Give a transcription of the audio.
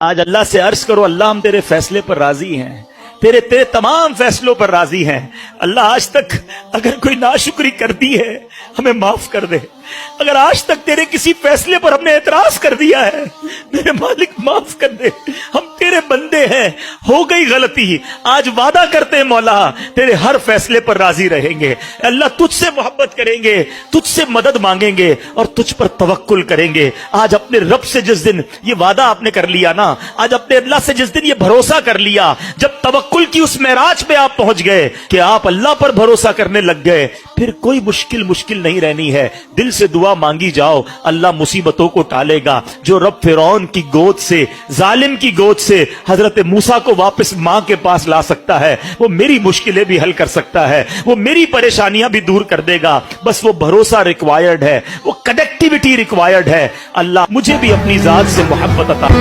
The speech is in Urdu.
آج اللہ سے عرض کرو اللہ ہم تیرے فیصلے پر راضی ہیں، تیرے تمام فیصلوں پر راضی ہیں۔ اللہ آج تک اگر کوئی ناشکری کر دی ہے ہمیں معاف کر دے، اگر آج تک تیرے کسی فیصلے پر ہم نے اعتراض کر دیا ہے میرے مالک معاف کر دے، ہم تیرے بندے ہیں، ہو گئی غلطی، آج وعدہ کرتے ہیں مولا تیرے ہر فیصلے پر راضی رہیں گے۔ اللہ تجھ سے محبت کریں گے، تجھ سے مدد مانگیں گے اور تجھ پر توکل کریں گے۔ آج اپنے رب سے جس دن یہ وعدہ آپ نے کر لیا نا، آج اپنے اللہ سے جس دن یہ بھروسہ کر لیا، جب توکل کی اس معراج پہ آپ پہنچ گئے کہ آپ اللہ پر بھروسہ کرنے لگ گئے، پھر کوئی مشکل نہیں رہنی ہے۔ دل سے دعا مانگی جاؤ، اللہ مصیبتوں کو ٹالے گا۔ جو رب فرعون کی گود سے، ظالم کی گود سے حضرت موسیٰ کو واپس ماں کے پاس لا سکتا ہے، وہ میری مشکلیں بھی حل کر سکتا ہے، وہ میری پریشانیاں بھی دور کر دے گا۔ بس وہ بھروسہ ریکوائرڈ ہے، وہ کنیکٹیوٹی ریکوائرڈ ہے۔ اللہ مجھے بھی اپنی ذات سے محبت عطا